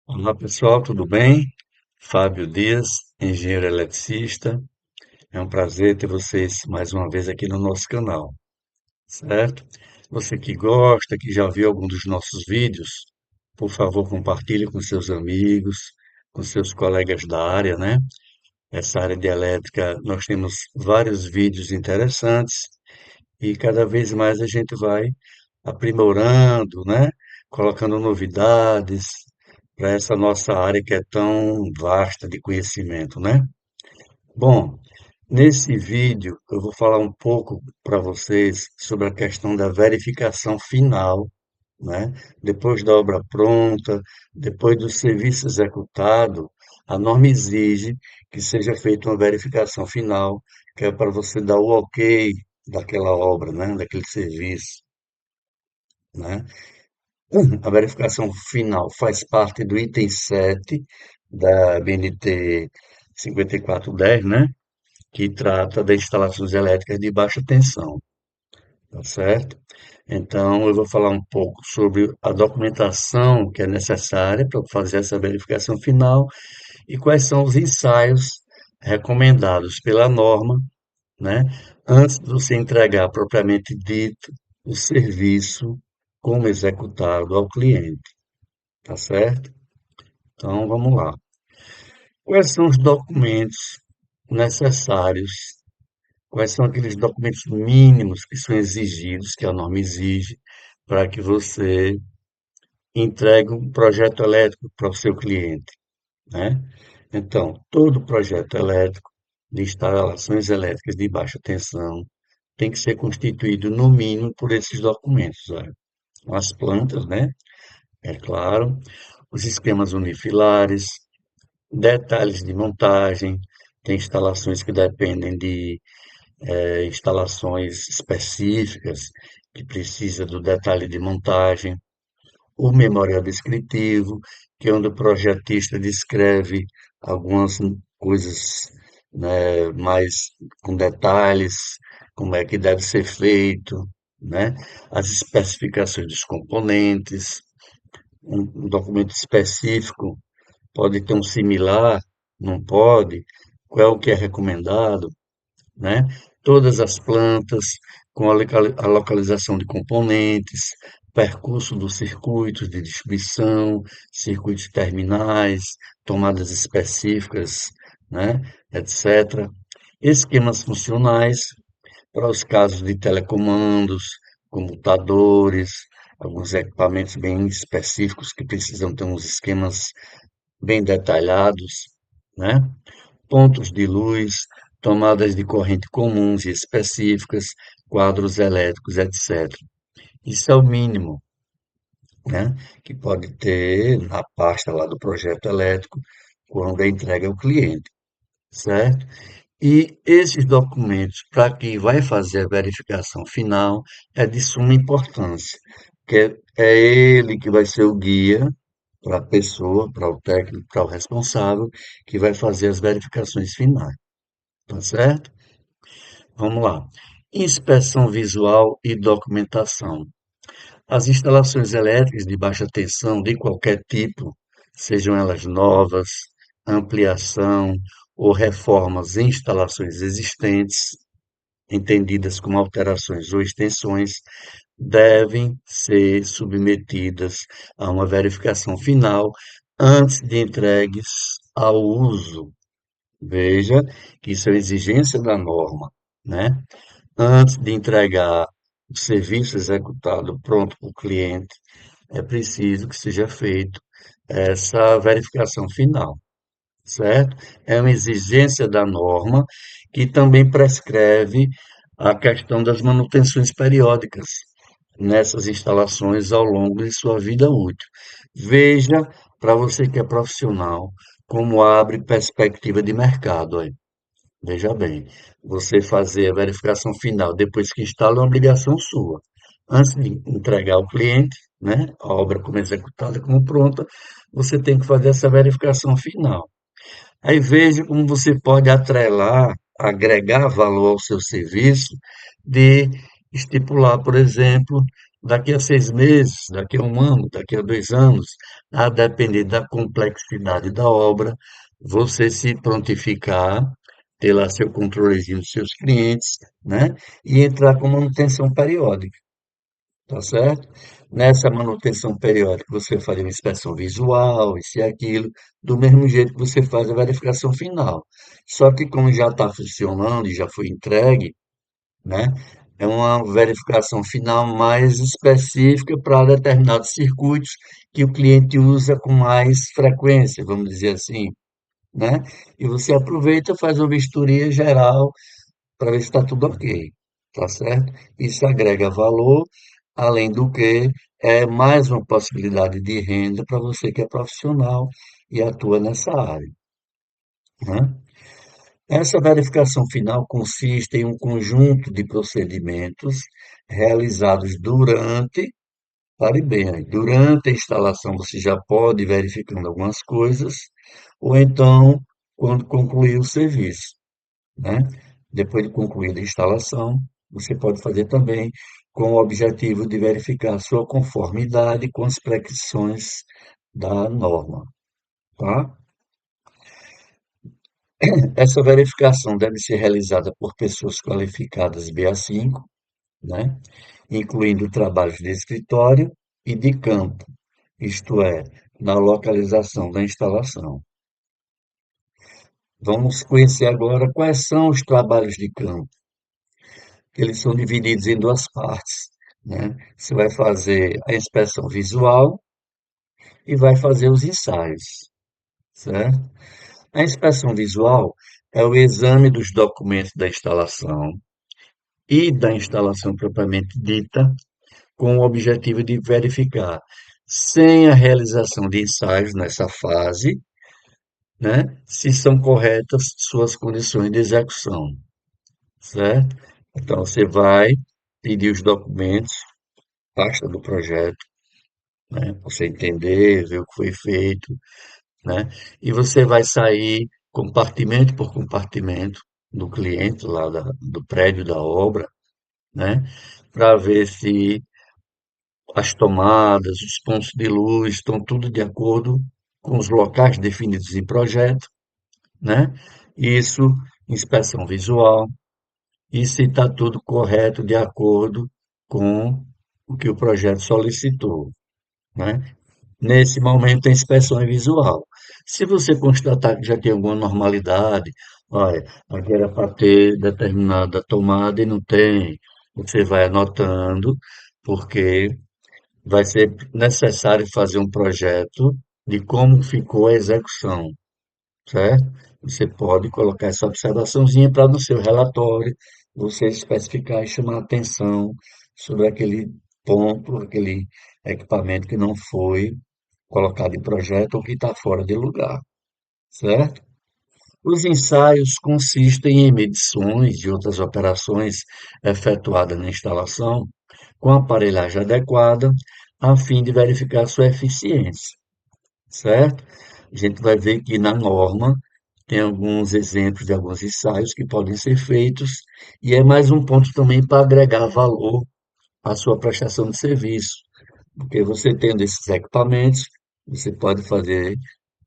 Olá pessoal, tudo bem? Fábio Dias, engenheiro eletricista. É um prazer ter vocês mais uma vez aqui no nosso canal, certo? Você que gosta, que já viu algum dos nossos vídeos, por favor, compartilhe com seus amigos, com seus colegas da área, né? Essa área de elétrica, nós temos vários vídeos interessantes e cada vez mais a gente vai aprimorando, né? Colocando novidades para essa nossa área que é tão vasta de conhecimento, né? Bom, nesse vídeo eu vou falar um pouco para vocês sobre a questão da verificação final, né? Depois da obra pronta, depois do serviço executado, a norma exige que seja feita uma verificação final, que é para você dar o ok daquela obra, né? Daquele serviço, né? A verificação final faz parte do item 7 da BNT 5410, né? Que trata das instalações elétricas de baixa tensão, tá certo? Então, eu vou falar um pouco sobre a documentação que é necessária para fazer essa verificação final e quais são os ensaios recomendados pela norma, né? Antes de você entregar propriamente dito o serviço como executado ao cliente, tá certo? Então, vamos lá. Quais são os documentos necessários? Quais são aqueles documentos mínimos que são exigidos, que a norma exige, para que você entregue um projeto elétrico para o seu cliente, né? Então, todo projeto elétrico de instalações elétricas de baixa tensão tem que ser constituído, no mínimo, por esses documentos, olha. As plantas, né? É claro, os esquemas unifilares, detalhes de montagem, tem instalações que dependem de instalações específicas, que precisa do detalhe de montagem, o memorial descritivo, que é onde o projetista descreve algumas coisas, né, mais com detalhes, como é que deve ser feito, né? As especificações dos componentes, um documento específico pode ter um similar, não pode, qual é o que é recomendado, né? Todas as plantas, com a localização de componentes, percurso dos circuitos de distribuição, circuitos terminais, tomadas específicas, né? Etc. Esquemas funcionais para os casos de telecomandos, computadores, alguns equipamentos bem específicos que precisam ter uns esquemas bem detalhados, né? Pontos de luz, tomadas de corrente comuns e específicas, quadros elétricos, etc. Isso é o mínimo, né, que pode ter na pasta lá do projeto elétrico quando é entregue ao cliente, certo? E esses documentos, para quem vai fazer a verificação final, é de suma importância, porque é ele que vai ser o guia para a pessoa, para o técnico, para o responsável, que vai fazer as verificações finais, tá certo? Vamos lá. Inspeção visual e documentação. As instalações elétricas de baixa tensão de qualquer tipo, sejam elas novas, ampliação ou reformas em instalações existentes, entendidas como alterações ou extensões, devem ser submetidas a uma verificação final antes de entregues ao uso. Veja que isso é uma exigência da norma, né? Antes de entregar o serviço executado pronto para o cliente, é preciso que seja feito essa verificação final, certo? É uma exigência da norma que também prescreve a questão das manutenções periódicas nessas instalações ao longo de sua vida útil. Veja, para você que é profissional, como abre perspectiva de mercado aí. Veja bem, você fazer a verificação final depois que instala é uma obrigação sua. Antes de entregar ao cliente, né, a obra como executada, como pronta, você tem que fazer essa verificação final. Aí veja como você pode atrelar, agregar valor ao seu serviço, de estipular, por exemplo, daqui a 6 meses, daqui a um ano, daqui a 2 anos, a depender da complexidade da obra, você se prontificar, ter lá seu controlezinho dos seus clientes, né? E entrar com manutenção periódica, tá certo? Nessa manutenção periódica, você faz uma inspeção visual, isso e aquilo, do mesmo jeito que você faz a verificação final. Só que como já está funcionando e já foi entregue, né? É uma verificação final mais específica para determinados circuitos que o cliente usa com mais frequência, vamos dizer assim, né? E você aproveita, faz uma vistoria geral para ver se está tudo ok, tá certo? Isso agrega valor, além do que é mais uma possibilidade de renda para você que é profissional e atua nessa área, né? Essa verificação final consiste em um conjunto de procedimentos realizados pare bem, aí, durante a instalação você já pode ir verificando algumas coisas, ou então quando concluir o serviço, né? Depois de concluída a instalação, você pode fazer também com o objetivo de verificar sua conformidade com as prescrições da norma, tá? Essa verificação deve ser realizada por pessoas qualificadas BA5, né? Incluindo trabalhos de escritório e de campo, isto é, na localização da instalação. Vamos conhecer agora quais são os trabalhos de campo. Eles são divididos em duas partes, né? Você vai fazer a inspeção visual e vai fazer os ensaios, certo? A inspeção visual é o exame dos documentos da instalação e da instalação propriamente dita, com o objetivo de verificar, sem a realização de ensaios nessa fase, né, se são corretas suas condições de execução, certo? Então, você vai pedir os documentos, pasta do projeto, né, pra você entender, ver o que foi feito, né? E você vai sair compartimento por compartimento do cliente lá do prédio da obra, né? Para ver se as tomadas, os pontos de luz estão tudo de acordo com os locais definidos em projeto, né? Isso, inspeção visual, e se está tudo correto de acordo com o que o projeto solicitou, né? Nesse momento, a inspeção é visual. Se você constatar que já tem alguma normalidade, olha, aqui era para ter determinada tomada e não tem, você vai anotando, porque vai ser necessário fazer um projeto de como ficou a execução, certo? Você pode colocar essa observaçãozinha para no seu relatório você especificar e chamar atenção sobre aquele ponto, aquele equipamento que não foi colocado em projeto ou que está fora de lugar, certo? Os ensaios consistem em medições e outras operações efetuadas na instalação com aparelhagem adequada, a fim de verificar sua eficiência, certo? A gente vai ver que na norma tem alguns exemplos de alguns ensaios que podem ser feitos, e é mais um ponto também para agregar valor à sua prestação de serviço, porque você tendo esses equipamentos, você pode fazer,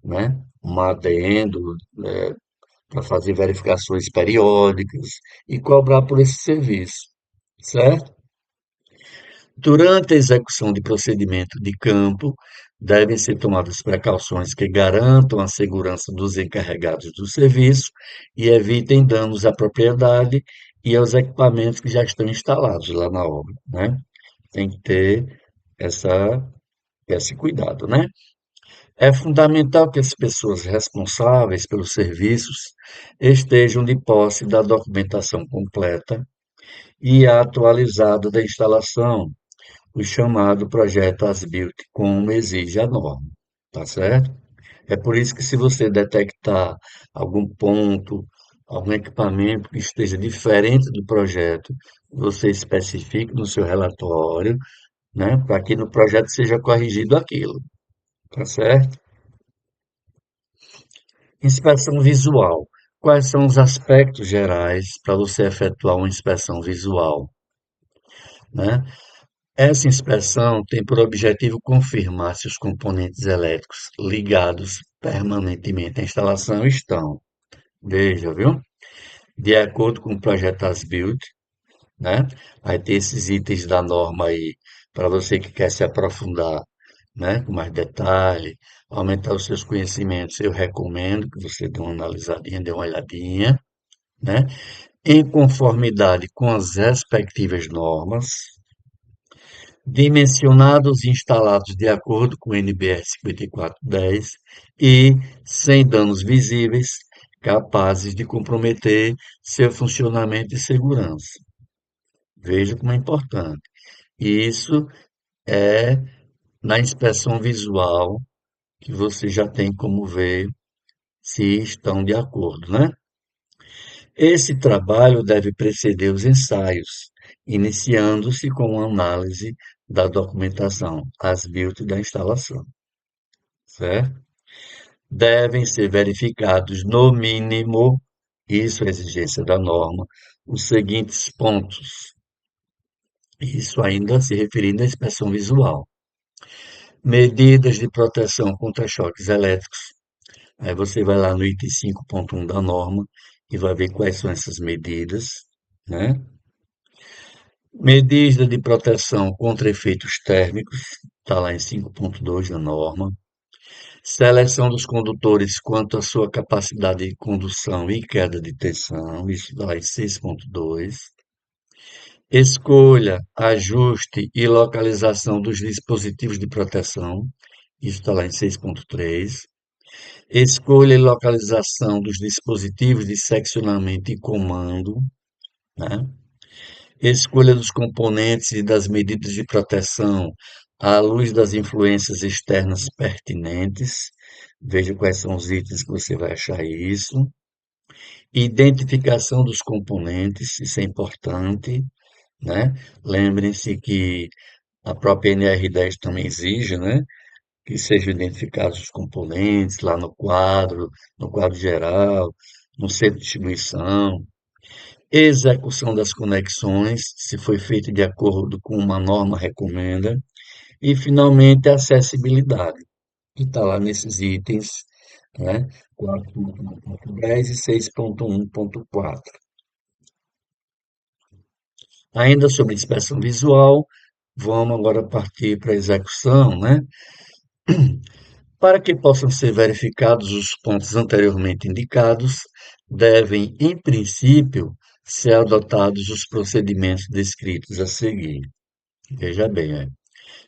né, um adendo, para fazer verificações periódicas e cobrar por esse serviço, certo? Durante a execução de procedimento de campo, devem ser tomadas precauções que garantam a segurança dos encarregados do serviço e evitem danos à propriedade e aos equipamentos que já estão instalados lá na obra, né? Tem que ter essa, esse cuidado, né? É fundamental que as pessoas responsáveis pelos serviços estejam de posse da documentação completa e atualizada da instalação, o chamado projeto As-Built, como exige a norma, tá certo? É por isso que se você detectar algum ponto, algum equipamento que esteja diferente do projeto, você especifique no seu relatório, né, para que no projeto seja corrigido aquilo, tá certo? Inspeção visual. Quais são os aspectos gerais para você efetuar uma inspeção visual, né? Essa inspeção tem por objetivo confirmar se os componentes elétricos ligados permanentemente à instalação estão, veja, viu? De acordo com o projeto As-Built, né? Vai ter esses itens da norma aí para você que quer se aprofundar, né? Com mais detalhe, aumentar os seus conhecimentos. Eu recomendo que você dê uma analisadinha, dê uma olhadinha, né? Em conformidade com as respectivas normas, dimensionados e instalados de acordo com o NBR 5410 e sem danos visíveis capazes de comprometer seu funcionamento e segurança. Veja como é importante. Isso é na inspeção visual que você já tem como ver se estão de acordo, né? Esse trabalho deve preceder os ensaios, iniciando-se com uma análise da documentação, as built da instalação, certo? Devem ser verificados, no mínimo, isso é exigência da norma, os seguintes pontos. Isso ainda se referindo à inspeção visual. Medidas de proteção contra choques elétricos. Aí você vai lá no item 5.1 da norma e vai ver quais são essas medidas, né? Medida de proteção contra efeitos térmicos, está lá em 5.2 da norma. Seleção dos condutores quanto à sua capacidade de condução e queda de tensão, isso está lá em 6.2. Escolha, ajuste e localização dos dispositivos de proteção, isso está lá em 6.3. Escolha e localização dos dispositivos de seccionamento e comando, né? Escolha dos componentes e das medidas de proteção à luz das influências externas pertinentes. Veja quais são os itens que você vai achar isso. Identificação dos componentes, isso é importante, né? Lembrem-se que a própria NR10 também exige, né? Que sejam identificados os componentes lá no quadro geral, no centro de distribuição, execução das conexões, se foi feito de acordo com uma norma recomenda, e finalmente a acessibilidade, que está lá nesses itens, né? 4.1.10 e 6.1.4. Ainda sobre inspeção visual, vamos agora partir para a execução, né? Para que possam ser verificados os pontos anteriormente indicados, devem, em princípio, ser adotados os procedimentos descritos a seguir. Veja bem,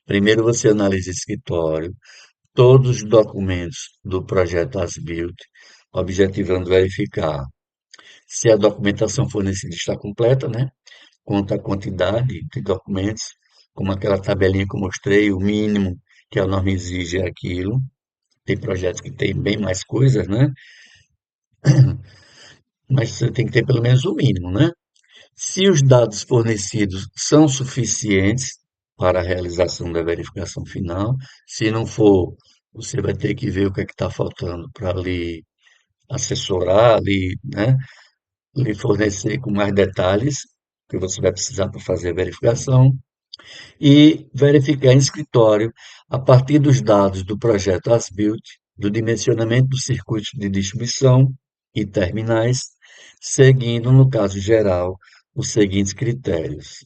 primeiro você analisa o escritório, todos os documentos do projeto As-Built, objetivando verificar se a documentação fornecida está completa, né? Quanto à quantidade de documentos, como aquela tabelinha que eu mostrei, o mínimo que a norma exige é aquilo. Tem projetos que têm bem mais coisas, né? Mas você tem que ter pelo menos o mínimo, né? Se os dados fornecidos são suficientes para a realização da verificação final, se não for, você vai ter que ver o que é que está faltando para lhe assessorar, né? Lhe fornecer com mais detalhes que você vai precisar para fazer a verificação e verificar em escritório, a partir dos dados do projeto As-Built, do dimensionamento dos circuitos de distribuição e terminais, seguindo, no caso geral, os seguintes critérios: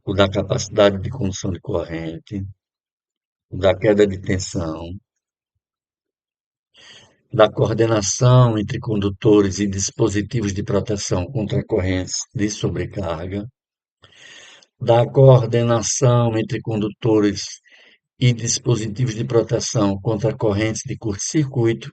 o da capacidade de condução de corrente, o da queda de tensão, da coordenação entre condutores e dispositivos de proteção contra correntes de sobrecarga, da coordenação entre condutores e dispositivos de proteção contra correntes de curto-circuito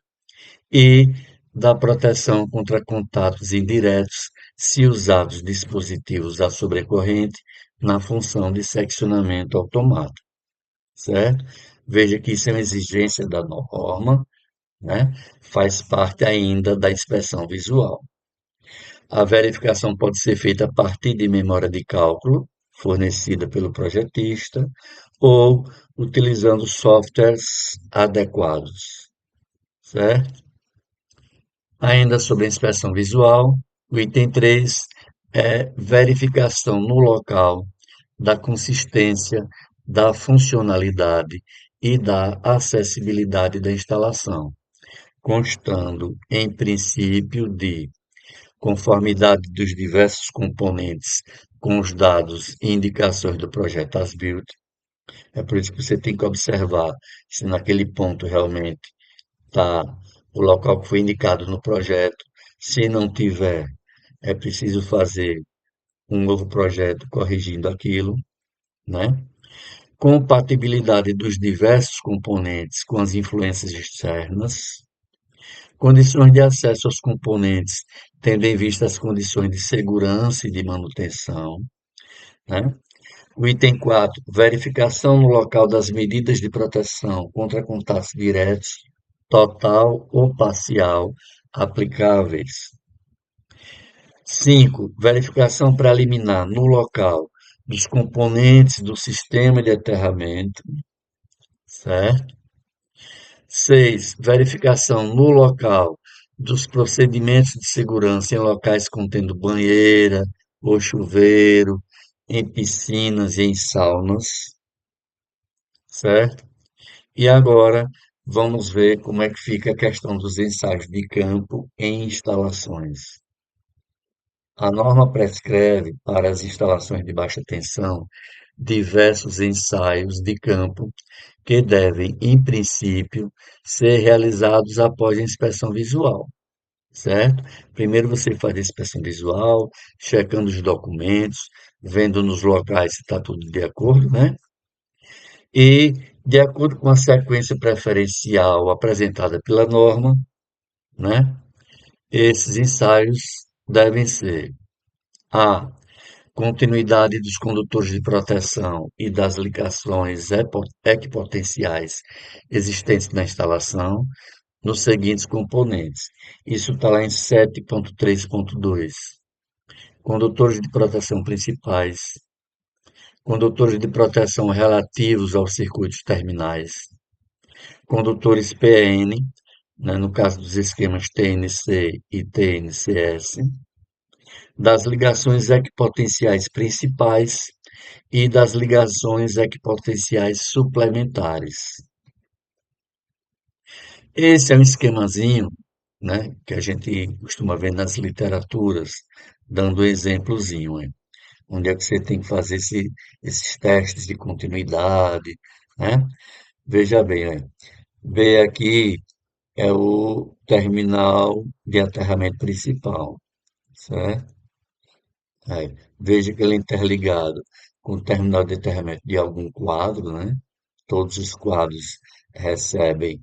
e da proteção contra contatos indiretos se usados dispositivos a sobrecorrente na função de seccionamento automático, certo? Veja que isso é uma exigência da norma, né? Faz parte ainda da inspeção visual. A verificação pode ser feita a partir de memória de cálculo fornecida pelo projetista ou utilizando softwares adequados, certo? Ainda sobre a inspeção visual, o item 3 é verificação no local da consistência, da funcionalidade e da acessibilidade da instalação, constando, em princípio, de conformidade dos diversos componentes com os dados e indicações do projeto as-built. É por isso que você tem que observar se naquele ponto realmente está o local que foi indicado no projeto. Se não tiver, é preciso fazer um novo projeto corrigindo aquilo, né? Compatibilidade dos diversos componentes com as influências externas, condições de acesso aos componentes, tendo em vista as condições de segurança e de manutenção, né? O item 4, verificação no local das medidas de proteção contra contatos diretos, total ou parcial, aplicáveis. 5, verificação preliminar no local dos componentes do sistema de aterramento, certo? 6, verificação no local dos procedimentos de segurança em locais contendo banheira ou chuveiro, em piscinas e em saunas, certo? E agora vamos ver como é que fica a questão dos ensaios de campo em instalações. A norma prescreve para as instalações de baixa tensão diversos ensaios de campo que devem, em princípio, ser realizados após a inspeção visual, certo? Primeiro você faz a inspeção visual, checando os documentos, vendo nos locais se está tudo de acordo, né? E, de acordo com a sequência preferencial apresentada pela norma, né? Esses ensaios devem ser a continuidade dos condutores de proteção e das ligações equipotenciais existentes na instalação nos seguintes componentes. Isso está lá em 7.3.2. Condutores de proteção principais, condutores de proteção relativos aos circuitos terminais, condutores PN, né, no caso dos esquemas TNC e TNCS, das ligações equipotenciais principais e das ligações equipotenciais suplementares. Esse é um esquemazinho, né, que a gente costuma ver nas literaturas, dando um exemplozinho, né, onde é que você tem que fazer esses testes de continuidade, né? Veja bem, né, B aqui é o terminal de aterramento principal, certo? Aí, veja que ele é interligado com o terminal de aterramento de algum quadro, né? Todos os quadros recebem,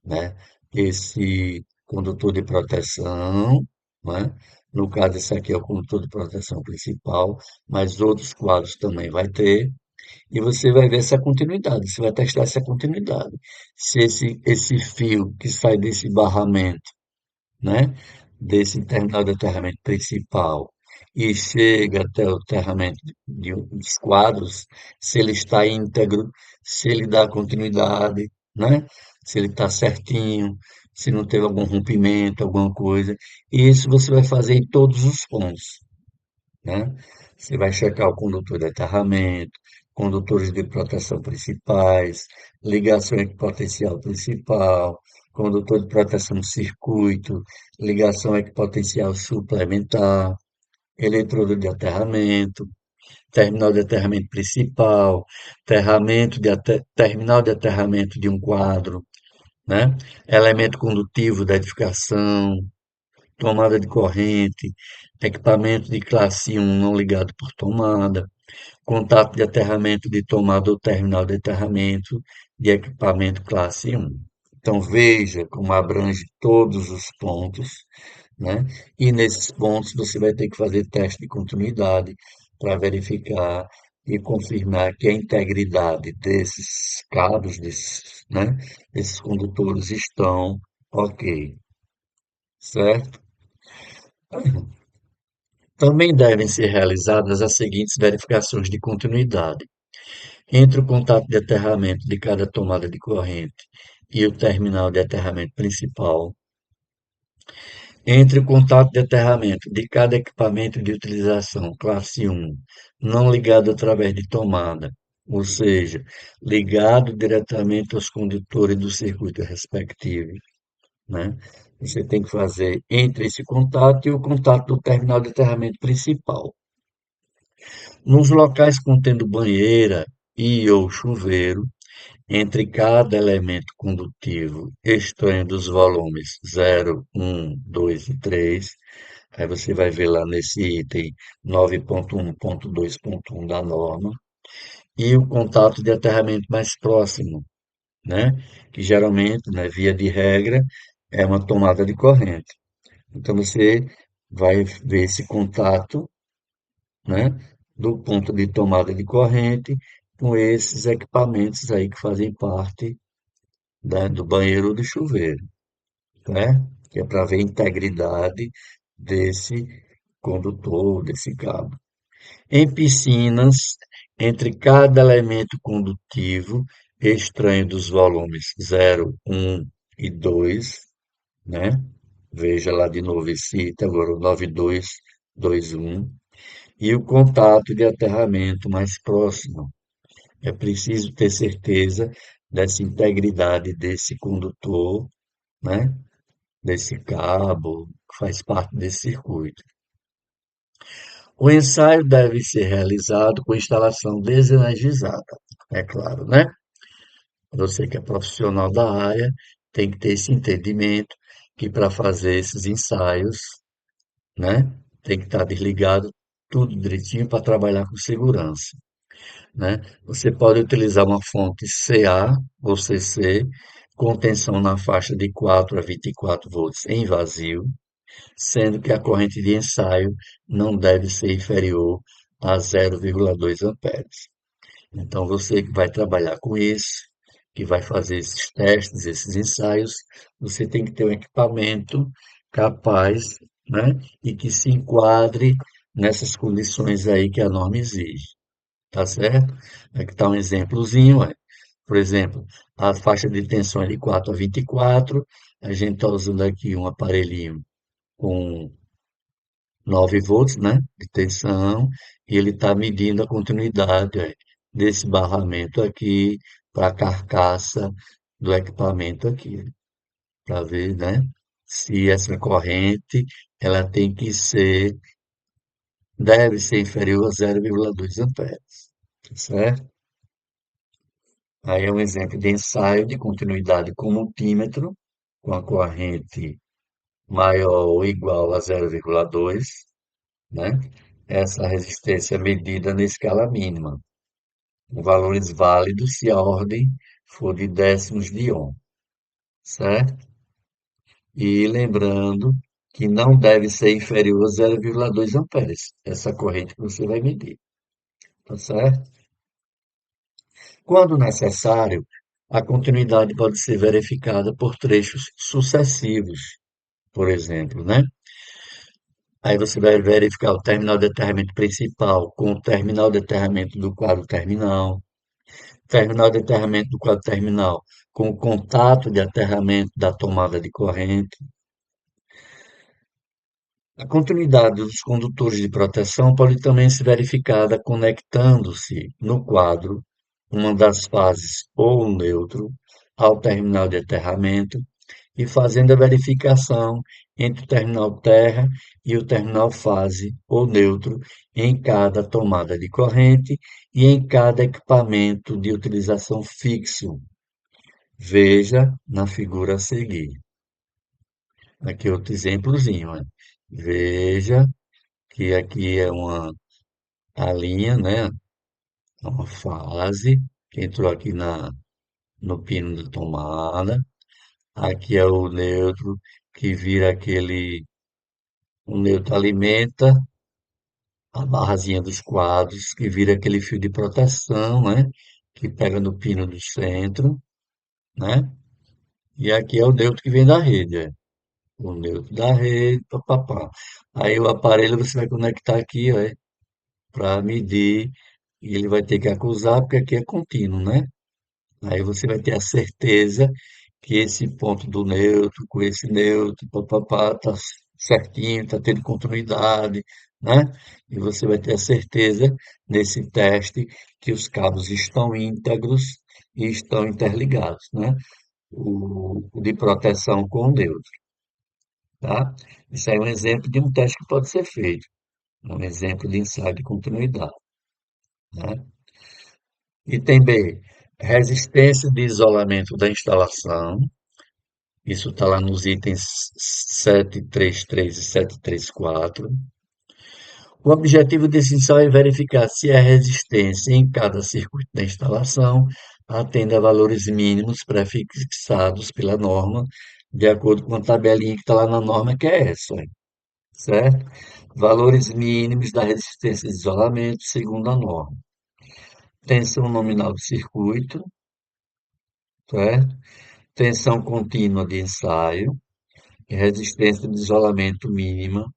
né, esse condutor de proteção, né? No caso, esse aqui é o condutor de proteção principal, mas outros quadros também vai ter, e você vai ver essa continuidade, você vai testar essa continuidade. Se esse fio que sai desse barramento, né, desse terminal de aterramento principal e chega até o aterramento dos quadros, se ele está íntegro, se ele dá continuidade, né? Se ele está certinho, se não teve algum rompimento, alguma coisa. E isso você vai fazer em todos os pontos, né? Você vai checar o condutor de aterramento, condutores de proteção principais, ligação equipotencial principal, condutor de proteção do circuito, ligação equipotencial suplementar, eletrodo de aterramento, terminal de aterramento principal, terminal de aterramento de um quadro, né? Elemento condutivo da edificação, tomada de corrente, equipamento de classe 1 não ligado por tomada, contato de aterramento de tomada ou terminal de aterramento de equipamento classe 1. Então veja como abrange todos os pontos, né? E nesses pontos você vai ter que fazer teste de continuidade para verificar e confirmar que a integridade desses cabos, né, desses condutores estão ok, certo? Também devem ser realizadas as seguintes verificações de continuidade: entre o contato de aterramento de cada tomada de corrente e o terminal de aterramento principal, Entre o contato de aterramento de cada equipamento de utilização classe 1, não ligado através de tomada, ou seja, ligado diretamente aos condutores do circuito respectivo, né? Você tem que fazer entre esse contato e o contato do terminal de aterramento principal. Nos locais contendo banheira e ou chuveiro, entre cada elemento condutivo extraindo os volumes 0, 1, 2 e 3, aí você vai ver lá nesse item 9.1.2.1 da norma, e o contato de aterramento mais próximo, né? Que geralmente, né, via de regra, é uma tomada de corrente. Então você vai ver esse contato, né, do ponto de tomada de corrente com esses equipamentos aí que fazem parte, né, do banheiro ou do chuveiro, né? Que é para ver a integridade desse condutor, desse cabo. Em piscinas, entre cada elemento condutivo, extraem dos volumes 0, 1 e 2, né? Veja lá de novo esse item, agora o 9221. E o contato de aterramento mais próximo. É preciso ter certeza dessa integridade desse condutor, né? Desse cabo, que faz parte desse circuito. O ensaio deve ser realizado com instalação desenergizada, é claro, né? Você que é profissional da área tem que ter esse entendimento que para fazer esses ensaios, né, tem que estar desligado tudo direitinho para trabalhar com segurança, né? Você pode utilizar uma fonte CA ou CC com tensão na faixa de 4 a 24 volts em vazio, sendo que a corrente de ensaio não deve ser inferior a 0,2 amperes. Então, você que vai trabalhar com isso, que vai fazer esses testes, esses ensaios, você tem que ter um equipamento capaz, né, e que se enquadre nessas condições aí que a norma exige, tá certo? Aqui está um exemplozinho, por exemplo, a faixa de tensão é de 4 a 24, a gente está usando aqui um aparelhinho com 9 volts, né, de tensão, e ele está medindo a continuidade desse barramento aqui para a carcaça do equipamento aqui, para ver, né, se essa corrente ela tem que ser, deve ser inferior a 0,2 amperes, tá certo? Aí é um exemplo de ensaio de continuidade com multímetro, com a corrente maior ou igual a 0,2, né? Essa resistência é medida na escala mínima, com valores válidos se a ordem for de décimos de ohm, certo? E lembrando que não deve ser inferior a 0,2 amperes, essa corrente que você vai medir, tá certo? Quando necessário, a continuidade pode ser verificada por trechos sucessivos, por exemplo, né? Aí você vai verificar o terminal de aterramento principal com o terminal de aterramento do quadro terminal, terminal de aterramento do quadro terminal com o contato de aterramento da tomada de corrente. A continuidade dos condutores de proteção pode também ser verificada conectando-se no quadro uma das fases ou o neutro ao terminal de aterramento e fazendo a verificação entre o terminal terra e o terminal fase ou neutro em cada tomada de corrente e em cada equipamento de utilização fixo. Veja na figura a seguir. Aqui outro exemplozinho, né? Veja que aqui é a linha, né? É uma fase que entrou aqui no pino da tomada. Aqui é o neutro que vira o neutro alimenta a barrazinha dos quadros, que vira aquele fio de proteção, né? Que pega no pino do centro, né? E aqui é o neutro que vem da rede, o neutro da rede, papapá. Aí o aparelho você vai conectar aqui, ó, para medir, e ele vai ter que acusar, porque aqui é contínuo, né? Aí você vai ter a certeza que esse ponto do neutro, com esse neutro, papapá, tá certinho, está tendo continuidade, né? E você vai ter a certeza nesse teste que os cabos estão íntegros e estão interligados, né? O de proteção com o neutro, tá? Isso aí é um exemplo de um teste que pode ser feito, um exemplo de ensaio de continuidade, né? Item B, resistência de isolamento da instalação. Isso está lá nos itens 733 e 734. O objetivo desse ensaio é verificar se a resistência em cada circuito da instalação atende a valores mínimos pré-fixados pela norma, de acordo com a tabelinha que está lá na norma, que é essa, certo? Valores mínimos da resistência de isolamento segundo a norma. Tensão nominal do circuito, certo? Tensão contínua de ensaio e resistência de isolamento mínima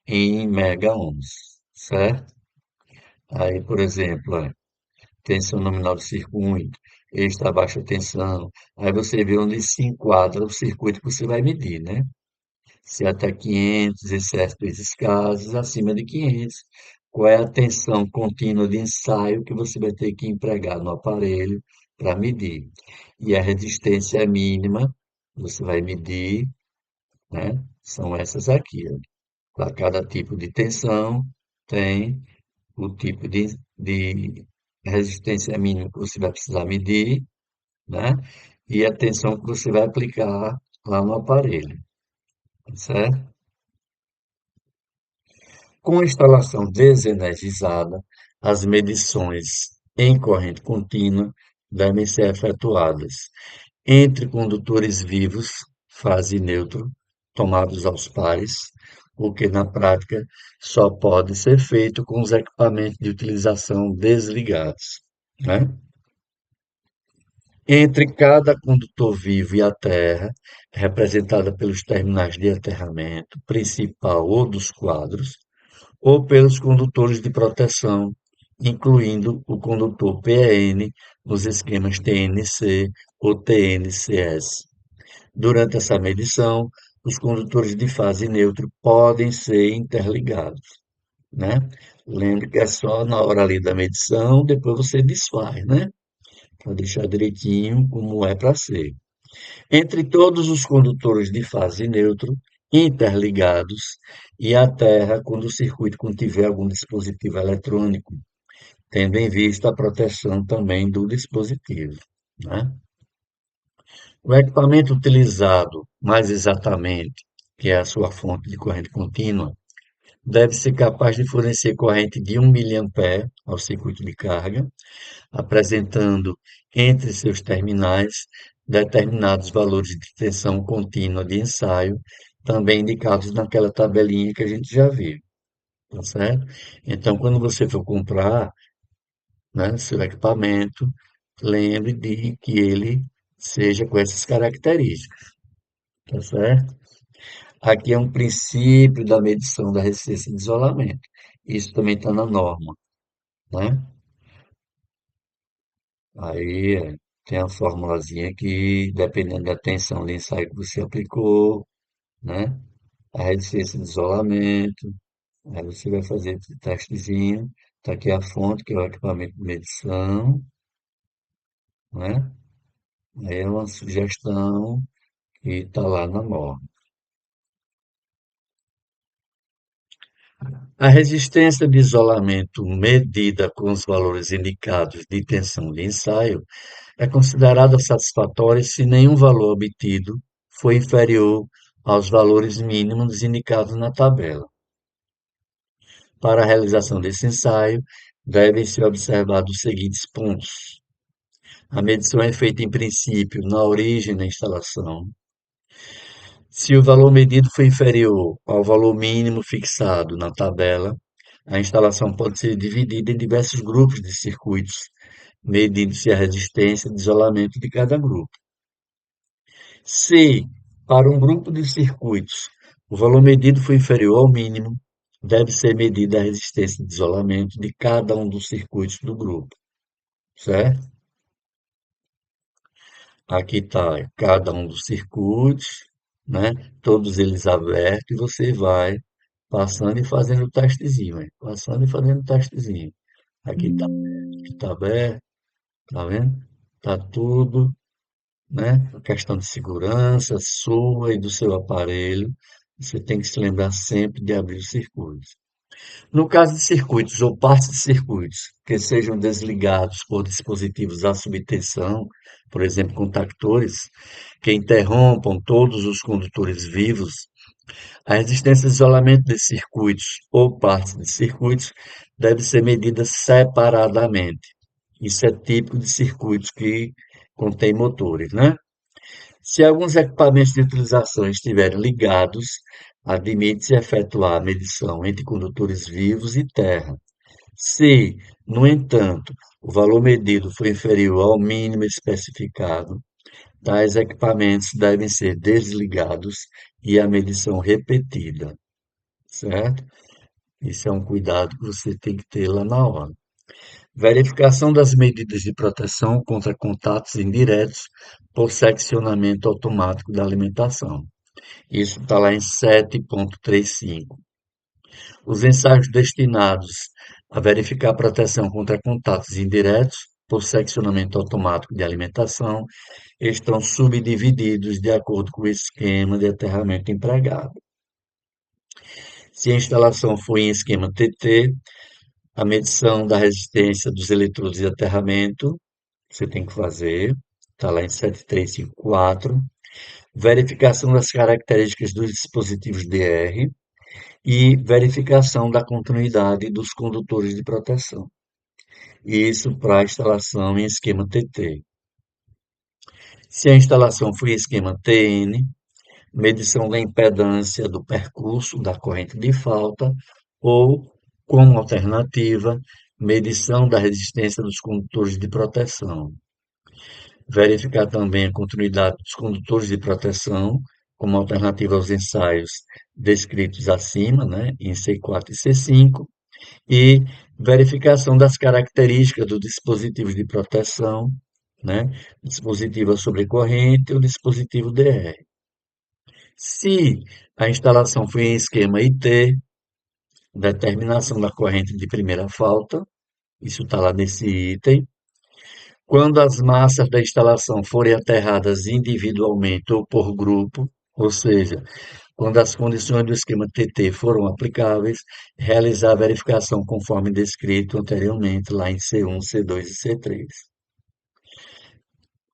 em mega-ohms, certo? Aí, por exemplo, tensão nominal do circuito, extra baixa tensão. Aí você vê onde se enquadra o circuito que você vai medir, né? Se até 500, excesso esses casos, acima de 500. Qual é a tensão contínua de ensaio que você vai ter que empregar no aparelho para medir? E a resistência mínima, você vai medir, né? São essas aqui, ó. Para cada tipo de tensão, tem o tipo de resistência mínima que você vai precisar medir, né? E a tensão que você vai aplicar lá no aparelho, certo? Com a instalação desenergizada, as medições em corrente contínua devem ser efetuadas entre condutores vivos, fase neutro, tomados aos pares, o que na prática só pode ser feito com os equipamentos de utilização desligados, né? Entre cada condutor vivo e a Terra, representada pelos terminais de aterramento principal ou dos quadros, ou pelos condutores de proteção, incluindo o condutor PN nos esquemas TNC ou TNCS. Durante essa medição, os condutores de fase neutra podem ser interligados, né? Lembre que é só na hora ali da medição, depois você desfaz, né? Para deixar direitinho como é para ser. Entre todos os condutores de fase neutro, interligados, e a Terra quando o circuito contiver algum dispositivo eletrônico, tendo em vista a proteção também do dispositivo, né? O equipamento utilizado, mais exatamente, que é a sua fonte de corrente contínua, deve ser capaz de fornecer corrente de 1 mA ao circuito de carga, apresentando entre seus terminais determinados valores de tensão contínua de ensaio, também indicados naquela tabelinha que a gente já viu, tá certo? Então, quando você for comprar, né, seu equipamento, lembre de que ele seja com essas características, tá certo? Aqui é um princípio da medição da resistência de isolamento. Isso também está na norma, né? Aí tem a formulazinha que, dependendo da tensão de ensaio que você aplicou, né? A resistência de isolamento, aí você vai fazer esse testezinho. Tá aqui a fonte, que é o equipamento de medição, né? Aí é uma sugestão que está lá na norma. A resistência de isolamento medida com os valores indicados de tensão de ensaio é considerada satisfatória se nenhum valor obtido for inferior aos valores mínimos indicados na tabela. Para a realização desse ensaio, devem ser observados os seguintes pontos: a medição é feita em princípio na origem da instalação. Se o valor medido for inferior ao valor mínimo fixado na tabela, a instalação pode ser dividida em diversos grupos de circuitos, medindo-se a resistência de isolamento de cada grupo. Se, para um grupo de circuitos, o valor medido for inferior ao mínimo, deve ser medida a resistência de isolamento de cada um dos circuitos do grupo, certo? Aqui está cada um dos circuitos, né? Todos eles abertos e você vai passando e fazendo o testezinho, né? Passando e fazendo o testezinho. Aqui tá aberto, tá vendo? Tá tudo, né? A questão de segurança sua e do seu aparelho. Você tem que se lembrar sempre de abrir os circuitos. No caso de circuitos ou partes de circuitos que sejam desligados por dispositivos à subtensão, por exemplo, contactores, que interrompam todos os condutores vivos, a resistência de isolamento de circuitos ou partes de circuitos deve ser medida separadamente. Isso é típico de circuitos que contêm motores, né? Se alguns equipamentos de utilização estiverem ligados, admite-se efetuar a medição entre condutores vivos e terra. Se, no entanto, o valor medido for inferior ao mínimo especificado, tais equipamentos devem ser desligados e a medição repetida, certo? Isso é um cuidado que você tem que ter lá na hora. Verificação das medidas de proteção contra contatos indiretos por seccionamento automático da alimentação. Isso está lá em 7.35. Os ensaios destinados a verificar a proteção contra contatos indiretos por seccionamento automático de alimentação estão subdivididos de acordo com o esquema de aterramento empregado. Se a instalação for em esquema TT, a medição da resistência dos eletrodos de aterramento, você tem que fazer, está lá em 7354. Verificação das características dos dispositivos DR e verificação da continuidade dos condutores de proteção. Isso para a instalação em esquema TT. Se a instalação for em esquema TN, medição da impedância do percurso da corrente de falta ou, como alternativa, medição da resistência dos condutores de proteção. Verificar também a continuidade dos condutores de proteção, como alternativa aos ensaios descritos acima, né, em C4 e C5, e verificação das características dos dispositivos de proteção, né, dispositivo sobrecorrente ou dispositivo DR. Se a instalação foi em esquema IT, determinação da corrente de primeira falta, isso está lá nesse item. Quando as massas da instalação forem aterradas individualmente ou por grupo, ou seja, quando as condições do esquema TT foram aplicáveis, realizar a verificação conforme descrito anteriormente, lá em C1, C2 e C3.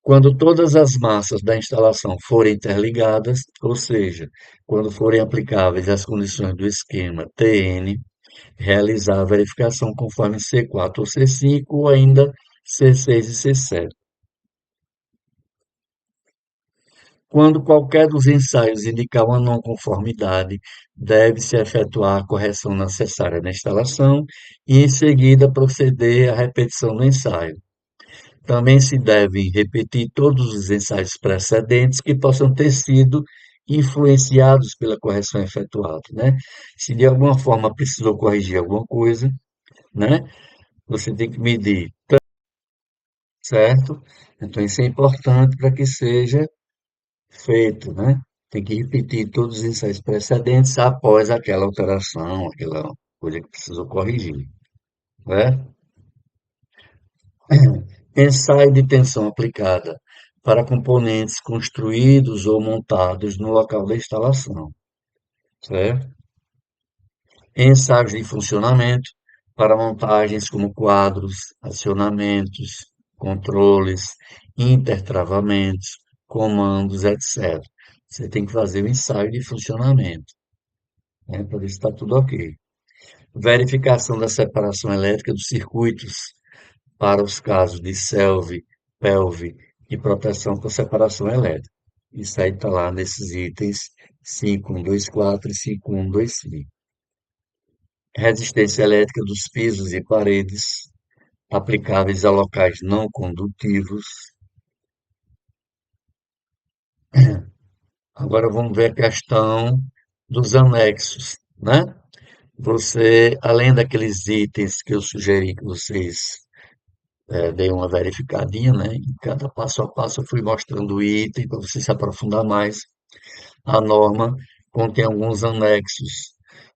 Quando todas as massas da instalação forem interligadas, ou seja, quando forem aplicáveis as condições do esquema TN, realizar a verificação conforme C4 ou C5 ou ainda C6 e C7. Quando qualquer dos ensaios indicar uma não conformidade, deve-se efetuar a correção necessária na instalação e, em seguida, proceder à repetição do ensaio. Também se devem repetir todos os ensaios precedentes que possam ter sido influenciados pela correção efetuada, né? Se de alguma forma precisou corrigir alguma coisa, né? Você tem que medir, certo? Então isso é importante para que seja feito, né? Tem que repetir todos os ensaios precedentes após aquela alteração, aquela coisa que precisou corrigir, né? Ensaio de tensão aplicada para componentes construídos ou montados no local da instalação, certo? Ensaios de funcionamento para montagens como quadros, acionamentos, controles, intertravamentos, comandos, etc. Você tem que fazer o ensaio de funcionamento, né, para ver se está tudo ok. Verificação da separação elétrica dos circuitos para os casos de selve, pelve e proteção com separação elétrica. Isso aí está lá nesses itens 5124 e 5125. Resistência elétrica dos pisos e paredes aplicáveis a locais não condutivos. Agora vamos ver a questão dos anexos, né? Você, além daqueles itens que eu sugeri que vocês deem uma verificadinha, né? Em cada passo a passo eu fui mostrando o item para você se aprofundar mais. A norma contém alguns anexos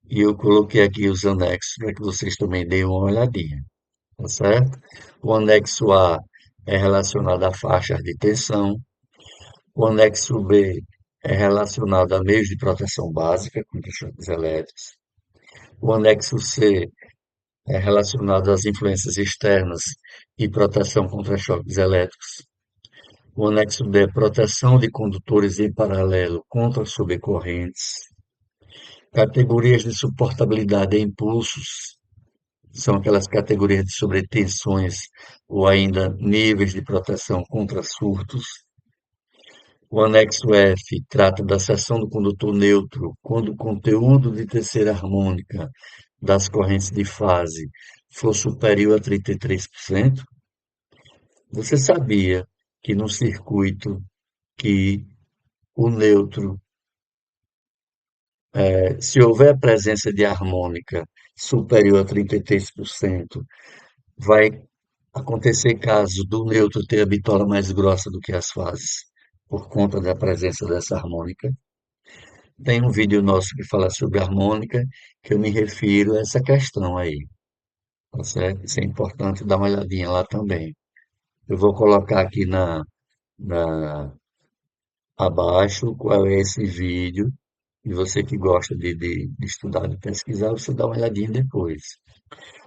e eu coloquei aqui os anexos para que vocês também deem uma olhadinha, tá certo? O anexo A é relacionado a faixas de tensão, o anexo B é relacionado a meios de proteção básica contra choques elétricos, o anexo C é relacionado às influências externas e proteção contra choques elétricos. O anexo D é proteção de condutores em paralelo contra sobrecorrentes. Categorias de suportabilidade a impulsos são aquelas categorias de sobretensões ou ainda níveis de proteção contra surtos. O anexo F trata da seção do condutor neutro quando o conteúdo de terceira harmônica das correntes de fase for superior a 33%. Você sabia que no circuito que o neutro, se houver presença de harmônica superior a 33%, vai acontecer casos do neutro ter a bitola mais grossa do que as fases, por conta da presença dessa harmônica. Tem um vídeo nosso que fala sobre harmônica, que eu me refiro a essa questão aí, tá certo? Isso é importante dar uma olhadinha lá também. Eu vou colocar aqui na, abaixo qual é esse vídeo, e você que gosta de estudar, de pesquisar, você dá uma olhadinha depois.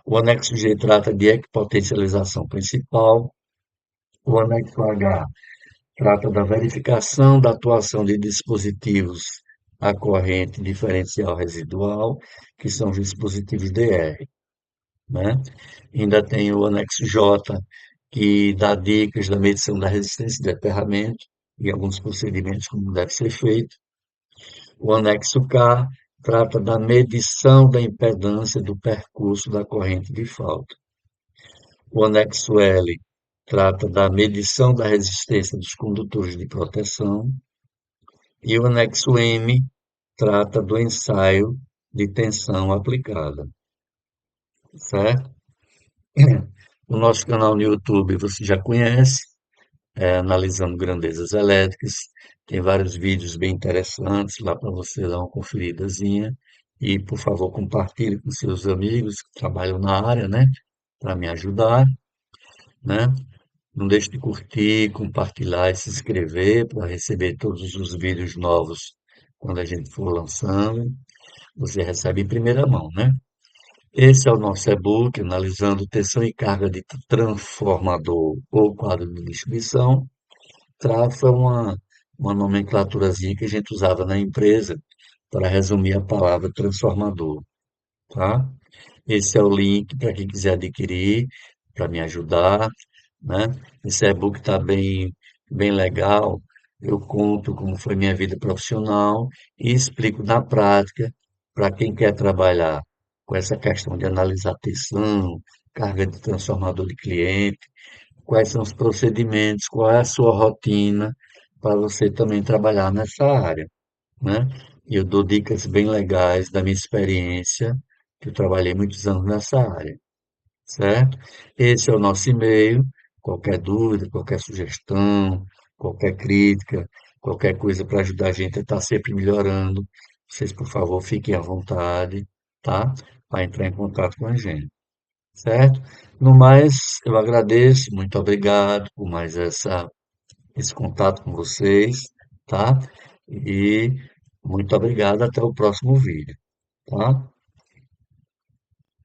O anexo G trata de equipotencialização principal. O anexo H trata da verificação da atuação de dispositivos à corrente diferencial residual, que são os dispositivos DR, né? Ainda tem o anexo J, que dá dicas da medição da resistência de aterramento e alguns procedimentos como deve ser feito. O anexo K trata da medição da impedância do percurso da corrente de falta. O anexo L trata da medição da resistência dos condutores de proteção. E o anexo M trata do ensaio de tensão aplicada, certo? O nosso canal no YouTube você já conhece, Analisando Grandezas Elétricas. Tem vários vídeos bem interessantes lá para você dar uma conferidazinha. E, por favor, compartilhe com seus amigos que trabalham na área, né? Para me ajudar, né? Não deixe de curtir, compartilhar e se inscrever para receber todos os vídeos novos quando a gente for lançando. Você recebe em primeira mão, né? Esse é o nosso e-book, analisando tensão e carga de transformador ou quadro de distribuição. Traça uma nomenclaturazinha que a gente usava na empresa para resumir a palavra transformador, tá? Esse é o link para quem quiser adquirir, para me ajudar, né? Esse e-book está bem legal. Eu conto como foi minha vida profissional e explico na prática para quem quer trabalhar com essa questão de analisar tensão, carga de transformador de cliente, quais são os procedimentos, qual é a sua rotina para você também trabalhar nessa área, né? E eu dou dicas bem legais da minha experiência, que eu trabalhei muitos anos nessa área, certo? Esse é o nosso e-mail. Qualquer dúvida, qualquer sugestão, qualquer crítica, qualquer coisa para ajudar a gente a estar sempre melhorando, vocês, por favor, fiquem à vontade, tá? Para entrar em contato com a gente, certo? No mais, eu agradeço, muito obrigado por mais esse contato com vocês, tá? E muito obrigado, até o próximo vídeo, tá?